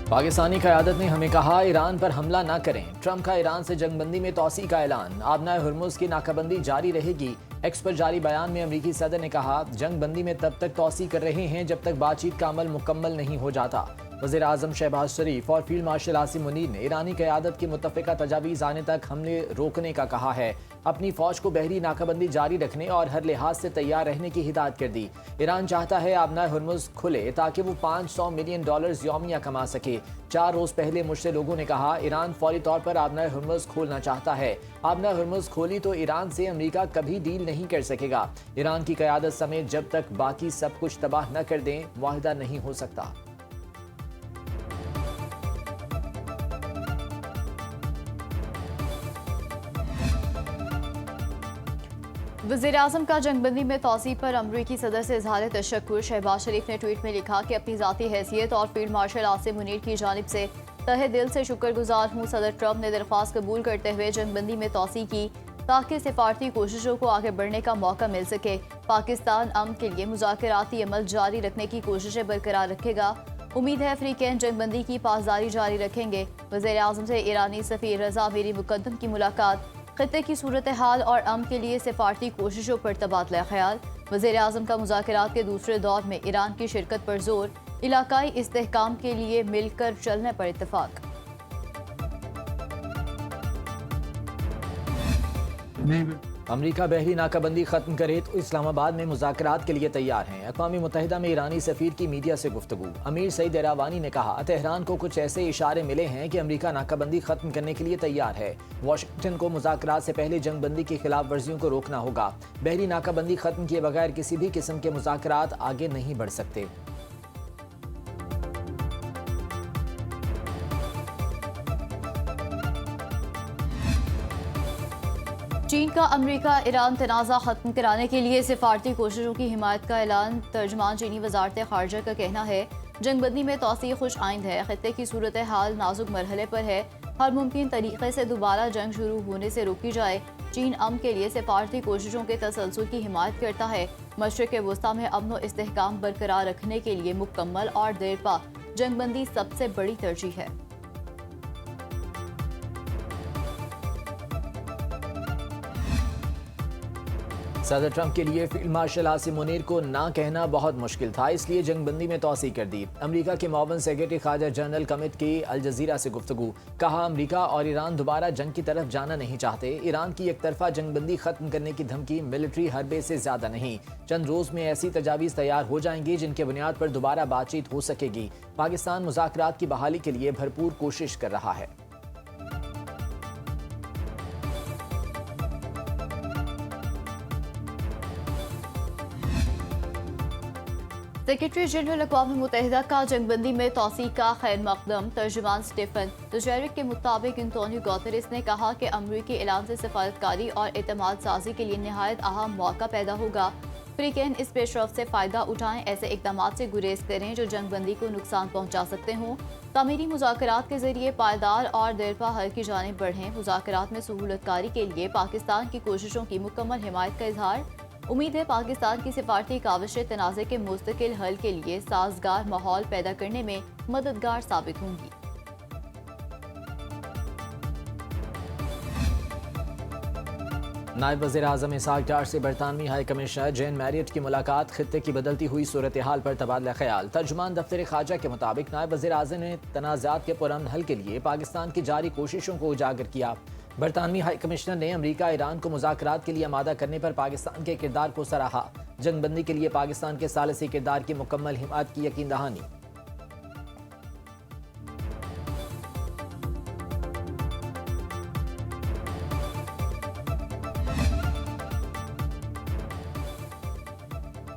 पाकिस्तानी क़यादत ने हमें कहा ईरान पर हमला न करें। ट्रंप का ईरान से जंगबंदी में तोसी का ऐलान। आबनाए हुर्मुज़ की नाकाबंदी जारी रहेगी। एक्स पर जारी बयान में अमरीकी सदर ने कहा जंगबंदी में तब तक तोसी कर रहे हैं जब तक बातचीत का अमल मुकम्मल नहीं हो जाता। वज़ीर आज़म शहबाज शरीफ और फील्ड मार्शल आसिम मुनीर ने ईरानी क़यादत की मुत्तफ़िका तजावीज़ आने तक हमले रोकने का कहा है। अपनी फ़ौज को बहरी नाकाबंदी जारी रखने और हर लिहाज से तैयार रहने की हिदायत कर दी। ईरान चाहता है आबनाए हुर्मुज़ खुले ताकि वो $500 मिलियन यौमिया कमा सके। 4 रोज़ पहले मुझसे लोगों ने कहा ईरान फौरी तौर पर आबनाए हुर्मुज़ खोलना चाहता है। आबनाए हुर्मुज़ खोली तो ईरान से अमरीका कभी डील नहीं कर सकेगा। ईरान की क़यादत समेत जब तक बाकी सब कुछ तबाह न कर दें मुआहिदा नहीं हो सकता। वज़ीर-ए-आज़म का जंगबंदी में तोसी पर अमरीकी सदर से इज़हार तशक्कुर। शहबाज शरीफ ने ट्वीट में लिखा कि अपनी ज़ाती हैसियत और फील्ड मार्शल आसिम मुनीर की जानिब से तहे दिल से शुक्रगुजार हूँ। सदर ट्रंप ने दरख्वास्त कबूल करते हुए जंगबंदी में तोसी की ताकि सिफारती कोशिशों को आगे बढ़ने का मौका मिल सके। पाकिस्तान अमन के लिए मुज़ाकराती अमल जारी रखने की कोशिशें बरकरार रखेगा। उम्मीद है अफ्रीकन जंगबंदी की पासदारी जारी रखेंगे। वज़ीर-ए-आज़म से ईरानी सफ़ीर रज़ा मीरी मुक़द्दम की मुलाकात। खत्ते की सूरत हाल और अमन के लिए सिफारती कोशिशों पर तबादला ख्याल। वज़ीर-ए-आज़म का मुज़ाकरात के दूसरे दौर में ईरान की शिरकत पर जोर। इलाकाई इस्तेहकाम के लिए मिलकर चलने पर इत्तफाक। अमरीका बहरी नाकाबंदी खत्म करे तो इस्लामाबाद में मुज़ाकरात के लिए तैयार हैं। अक़वाम मुत्तहिदा में ईरानी सफ़ीर की मीडिया से गुफ्तगू। अमीर सईद एरावानी ने कहा तेहरान को कुछ ऐसे इशारे मिले हैं कि अमरीका नाकाबंदी खत्म करने के लिए तैयार है। वाशिंगटन को मुज़ाकरात से पहले जंगबंदी की खिलाफ वर्जियों को रोकना होगा। बहरी नाकाबंदी खत्म किए बगैर किसी भी किस्म के मुज़ाकरात आगे नहीं बढ़ सकते। चीन का अमरीका ईरान तनाज़ा ख़त्म कराने के लिए सिफारती कोशिशों की हिमायत का ऐलान। तर्जमान चीनी वज़ारत ख़ारजा का कहना है जंगबंदी में तोसी खुश आइंद है। खत्ते की सूरत हाल नाजुक मरहले पर है। हर मुमकिन तरीक़े से दोबारा जंग शुरू होने से रोकी जाए। चीन अमन के लिए सिफारती कोशिशों के तसलसल की हिमायत करता है। मशरिक़ वस्ता में अमन व इस्तेहकाम बरकरार रखने के लिए मुकम्मल और देरपा जंगबंदी सबसे बड़ी तरजीह है। सदर ट्रंप के लिए फील्ड मार्शल आसिम मुनीर को ना कहना बहुत मुश्किल था, इसलिए जंगबंदी में तोसी कर दी। अमरीका के मुआविन सेक्रेटरी ख़ारजा जनरल कमिट की अल जज़ीरा से गुफ्तगू। कहा अमरीका और ईरान दोबारा जंग की तरफ जाना नहीं चाहते। ईरान की एक तरफा जंगबंदी खत्म करने की धमकी मिलिट्री हरबे से ज्यादा नहीं। चंद रोज में ऐसी तजावीज़ तैयार हो जाएंगी जिनके बुनियाद पर दोबारा बातचीत हो सकेगी। पाकिस्तान मुज़ाकरात की बहाली के लिए भरपूर कोशिश कर रहा है। सेक्रेटरी जनरल अक़वाम मुत्तहिदा का जंगबंदी में तोसी का खैर मकदम। तर्जुमान स्टीफन दुजैरिक के मुताबिक एंटोनियो गुतेरेस ने कहा कि अमरीकी ऐलान से सफारतकारी और एतमाद साजी के लिए नहायत अहम मौका पैदा होगा। अफ्रीकन इस पेशरफ से फ़ायदा उठाएं, ऐसे इक़दामात से गुरेज करें जो जंगबंदी को नुकसान पहुँचा सकते हों। तामीरी मुज़ाकरात के ज़रिए पायदार और देरपा हल की जानिब बढ़ें। मुज़ाकरात में सहूलतकारी के लिए पाकिस्तान की कोशिशों की मुकम्मल हिमायत का इजहार। उम्मीद है पाकिस्तान की सिफारती काविशें तनाज़े के मुस्तकिल हल के लिए साजगार माहौल पैदा करने में मददगार साबित होंगी। नायब वज़ीर आज़म इसहाक डार से बरतानवी हाई कमिश्नर जेन मैरियट की मुलाकात। खित्ते की बदलती हुई सूरत हाल पर तबादला ख्याल। तर्जुमान दफ्तर ख़ारजा के मुताबिक नायब वज़ीर आज़म ने तनाज़ात के पुरअमन हल के लिए पाकिस्तान की जारी कोशिशों को उजागर किया। बरतानवी हाई कमिश्नर ने अमरीका ईरान को मुज़ाकरात के लिए आमादा करने पर पाकिस्तान के किरदार को सराहा। जंगबंदी के लिए पाकिस्तान के सालिसी किरदार की मुकम्मल हिमायत की यकीन दहानी।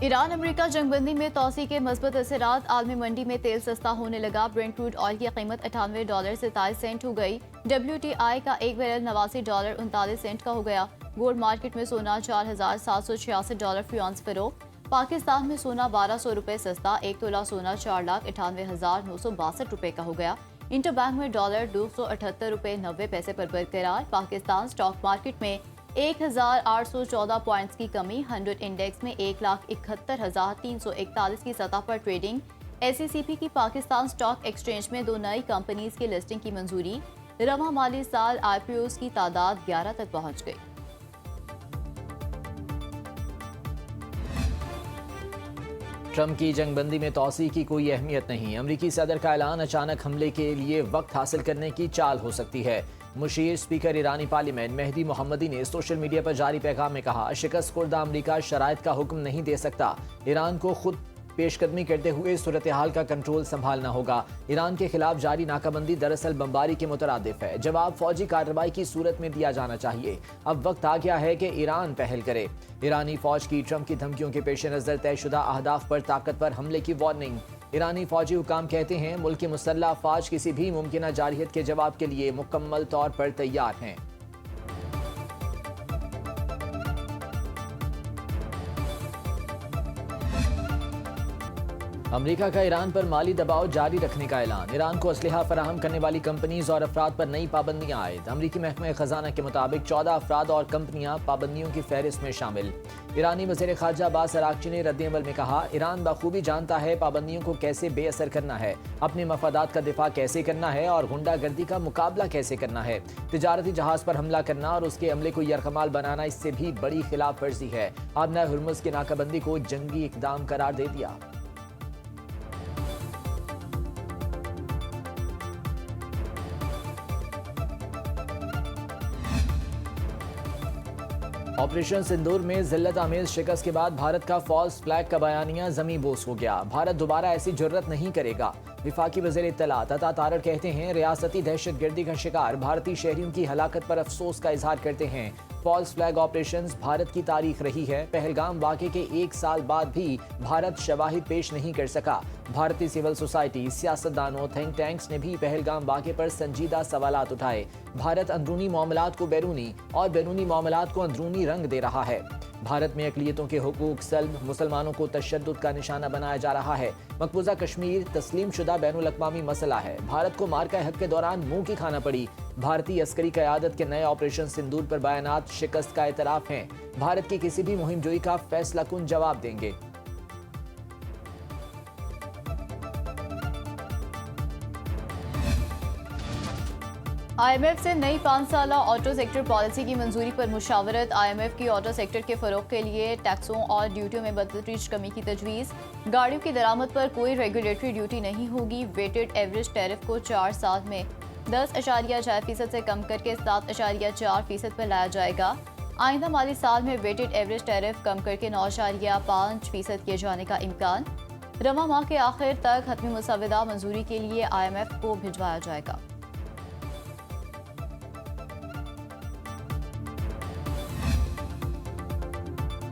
ईरान अमरीका जंगबंदी में तोसी के मज़बूत असरात। आलमी मंडी में तेल सस्ता होने लगा। ब्रेंट क्रूड ऑयल की कीमत $98.27 हो गई। WTI का एक बैरल $89.39 का हो गया। गोल्ड मार्केट में सोना $4,766 फी औंस फरोख्त। पाकिस्तान में सोना 1200 रुपये सस्ता। एक तोला सोना 4,98,962 रुपये का हो गया। इंटरबैंक में डॉलर $278.90 पर बरकरार। पाकिस्तान स्टॉक मार्केट में 1,814 पॉइंट्स की कमी। 100 इंडेक्स में 1,71,341 की सतह पर ट्रेडिंग। SECP की पाकिस्तान स्टॉक एक्सचेंज में 2 नई कंपनीज की लिस्टिंग की मंजूरी। रवा माली साल IPOs की तादाद 11 तक पहुंच गई। ट्रंप की जंगबंदी में तोसी की कोई अहमियत नहीं। अमरीकी सदर का ऐलान अचानक हमले के लिए वक्त हासिल करने की चाल हो सकती है। मुशीर स्पीकर ईरानी पार्लियामेंट मेहदी मोहम्मदी ने सोशल मीडिया पर जारी पैगाम में कहा, शिकस्त खुर्दा अमरीका शराइत का हुक्म नहीं दे सकता। ईरान को खुद पेशकदमी करते हुए सूरत हाल का कंट्रोल संभालना होगा। ईरान के खिलाफ जारी नाकाबंदी दरअसल बमबारी के मुतरादिफ है। जवाब फौजी कार्रवाई की सूरत में दिया जाना चाहिए। अब वक्त आ गया है कि ईरान पहल करे। ईरानी फौज की ट्रंप की धमकियों के पेश नजर तयशुदा अहदाफ पर ताकतवर हमले की वार्निंग। ईरानी फौजी हुकाम कहते हैं, मुल्क की मुसल्लह अफवाज किसी भी मुमकिन जारहियत के जवाब के लिए मुकम्मल तौर पर तैयार हैं। अमेरिका का ईरान पर माली दबाव जारी रखने का ऐलान। ईरान को असलहा फराहम करने वाली कंपनीज और अफराद पर नई पाबंदियां आयद। अमरीकी महकमा खजाना के मुताबिक 14 अफराद और कंपनियां पाबंदियों की फहरिस्त में शामिल। ईरानी वज़ीर ख़ारजा अब्बास अराग़ची ने रद्द-ए-अमल में कहा, ईरान बखूबी जानता है पाबंदियों को कैसे बेअसर करना है, अपने मफादात का दिफा कैसे करना है और गुंडागर्दी का मुकाबला कैसे करना है। तिजारती जहाज पर हमला करना और उसके अमले को यरगमाल बनाना इससे भी बड़ी खिलाफ वर्जी है। आपने हुर्मुज़ की नाकाबंदी को जंगी इकदाम करार दे दिया। ऑपरेशन सिंदूर में जिल्लत आमेज शिकस्त के बाद भारत का फॉल्स फ्लैग का बयानिया जमी बोस हो गया। भारत दोबारा ऐसी जुर्रत नहीं करेगा। विफाकी वज़ीर इत्तलात अता तारड़ कहते हैं, रियासती दहशतगर्दी का शिकार भारतीय शहरियों की हलाकत पर अफसोस का इजहार करते हैं। फॉल्स फ्लैग ऑपरेशंस भारत की तारीख रही है। पहलगाम वाक़े के 1 साल बाद भी भारत शवाहिद पेश नहीं कर सका। भारतीय सिविल सोसाइटी, सियासतदानों, थिंक टैंक्स ने भी पहलगाम वाक़े पर संजीदा सवालात उठाए। भारत अंदरूनी मामलात को बैरूनी और बैरूनी मामलात को अंदरूनी रंग दे रहा है। भारत में अक़लियतों के हुकूक सल्ब, मुसलमानों को तशद्दुद का निशाना बनाया जा रहा है। मकबूजा कश्मीर तस्लीम शुदा बैनुल अक़वामी मसला है। भारत को मार्का हक के दौरान मुंह की खाना पड़ी। भारतीय अस्करी क़यादत के नए ऑपरेशन सिंदूर पर बयानात शिकस्त का एतराफ़ हैं। भारत की किसी भी मुहिम जोई का फैसला कुन जवाब देंगे। IMF से नई 5 साला ऑटो सेक्टर पॉलिसी की मंजूरी पर मुशावरत। IMF की ऑटो सेक्टर के फरोग के लिए टैक्सों और ड्यूटियों में बतदरीज कमी की तजवीज़। गाड़ियों की दरामद पर कोई रेगुलेटरी ड्यूटी नहीं होगी। वेटेड एवरेज टैरिफ को 4 साल में 10.6% से कम करके 7.4% पर लाया जाएगा। आइंदा माली साल में वेटेड एवरेज टैरिफ कम करके 9.5% किए जाने का इम्कान। रवा माह के आखिर तक हतमी मुसवदा मंजूरी के लिए IMF को भिजवाया जाएगा।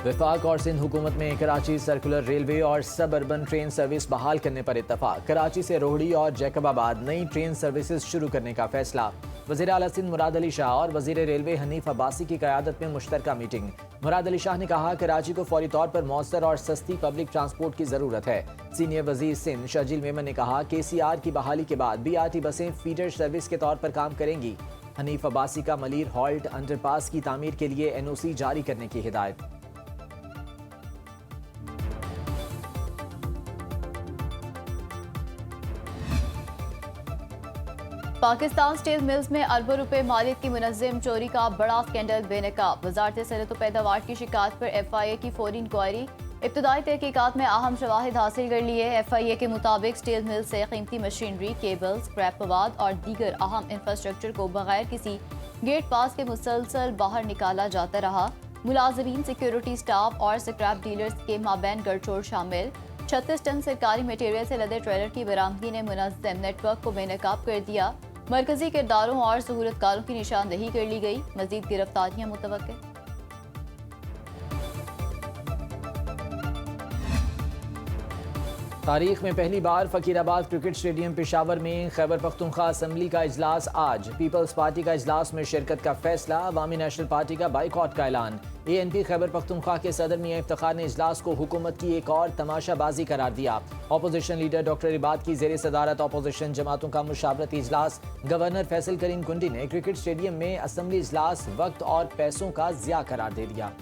वफाक और सिंध हुकूमत में कराची सर्कुलर रेलवे और सब अर्बन ट्रेन सर्विस बहाल करने पर इत्तफाक। कराची से रोहड़ी और जैकबाबाद नई ट्रेन सर्विसेज शुरू करने का फैसला। वज़ीर आला सिंध मुराद अली शाह और वज़ीर रेलवे हनीफ अब्बासी की क़यादत में मुश्तरका मीटिंग। मुराद अली शाह ने कहा, कराची को फौरी तौर पर मौसर और सस्ती पब्लिक ट्रांसपोर्ट की ज़रूरत है। सीनियर वज़ीर सिंध शर्जील मेमन ने कहा, KCR की बहाली के बाद BRT बसें फीडर सर्विस के तौर पर काम करेंगी। हनीफ अब्बासी का मलीर हॉल्ट अंडरपास की तामीर के लिए NOC जारी करने की हिदायत। पाकिस्तान स्टील मिल्स में अरबों रुपए मालियत की मुनज़्ज़म चोरी का बड़ा स्कैंडल बेनकाब। वज़ारत सनअत व पैदावार की शिकायत पर FIA की फौरी इंक्वायरी। इब्तदाई तहकीकात में अहम शवाहिद हासिल कर लिए। FIA के मुताबिक स्टील मिल से कीमती मशीनरी, केबल, स्क्रैप मवाद और दीगर अहम इंफ्रास्ट्रक्चर को बगैर किसी गेट पास के मुसलसल बाहर निकाला जाता रहा। मुलाजमीन, सिक्योरिटी स्टाफ और स्क्रैप डीलर्स के माबैन गड़चोड़ शामिल। 36 टन सरकारी मटेरियल से लदे ट्रेलर की बरामदगी ने मुनज़्ज़म नेटवर्क को बेनकाब कर दिया। मरकजी किरदारों और सहूलतकारों की निशानदेही कर ली गई। मजीद गिरफ्तारियां मुतवक्के। तारीख में पहली बार फकीराबाद क्रिकेट स्टेडियम पेशावर में खैबर पख्तूनख्वा असम्बली का इजलास आज। पीपल्स पार्टी का इजलास में शिरकत का फैसला। अवामी नेशनल पार्टी का बाइकॉट का ऐलान। ANP खैबर पख्तूनख्वा के सदर मियां इफ्तिखार ने इजलास को हुकूमत की एक और तमाशाबाजी करार दिया। अपोजिशन लीडर डॉक्टर इबाद की जेर सदारत अपोजिशन जमातों का मुशावरती इजलास। गवर्नर फैसल करीम कुंडी ने क्रिकेट स्टेडियम में असम्बली इजलास वक्त और पैसों का ज़िया करार दे दिया।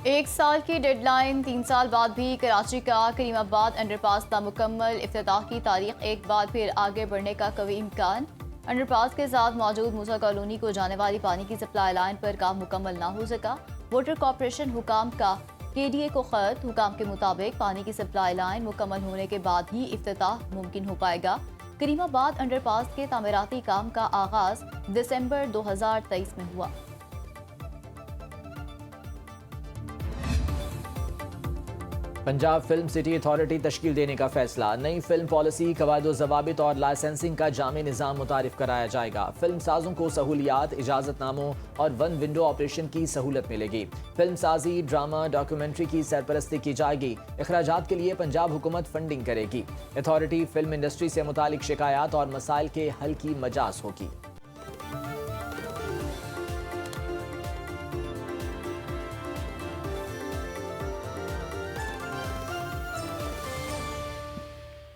एक साल की डेडलाइन, 3 साल बाद भी कराची का करीमाबाद अंडरपास नामुकम्मल, इफ्तिताह की तारीख एक बार फिर आगे बढ़ने का कवी इम्कान। अंडरपास के साथ मौजूद मूसा कॉलोनी को जाने वाली पानी की सप्लाई लाइन पर काम मुकम्मल ना हो सका। वाटर कॉरपोरेशन हुकाम का KDA को खत, हुकाम के मुताबिक पानी की सप्लाई लाइन मुकम्मल होने के बाद ही इफ्तिताह मुमकिन हो पाएगा। करीमाबाद अंडरपास के तामीराती काम का आगाज दिसंबर 2023 में हुआ। पंजाब फिल्म सिटी अथॉरिटी तश्कील देने का फैसला। नई फिल्म पॉलिसी, कवायद ज़वाबित और लाइसेंसिंग का जामी निज़ाम मुतारिफ कराया जाएगा। फिल्म साजों को सहूलियात, इजाज़तनामों और वन विंडो ऑपरेशन की सहूलत मिलेगी। फिल्म साजी, ड्रामा, डॉक्यूमेंट्री की सरपरस्ती की जाएगी। अखराजात के लिए पंजाब हुकूमत फंडिंग करेगी। अथॉरिटी फिल्म इंडस्ट्री से मुतालिक शिकायत और मसाइल के हल की मजाज होगी।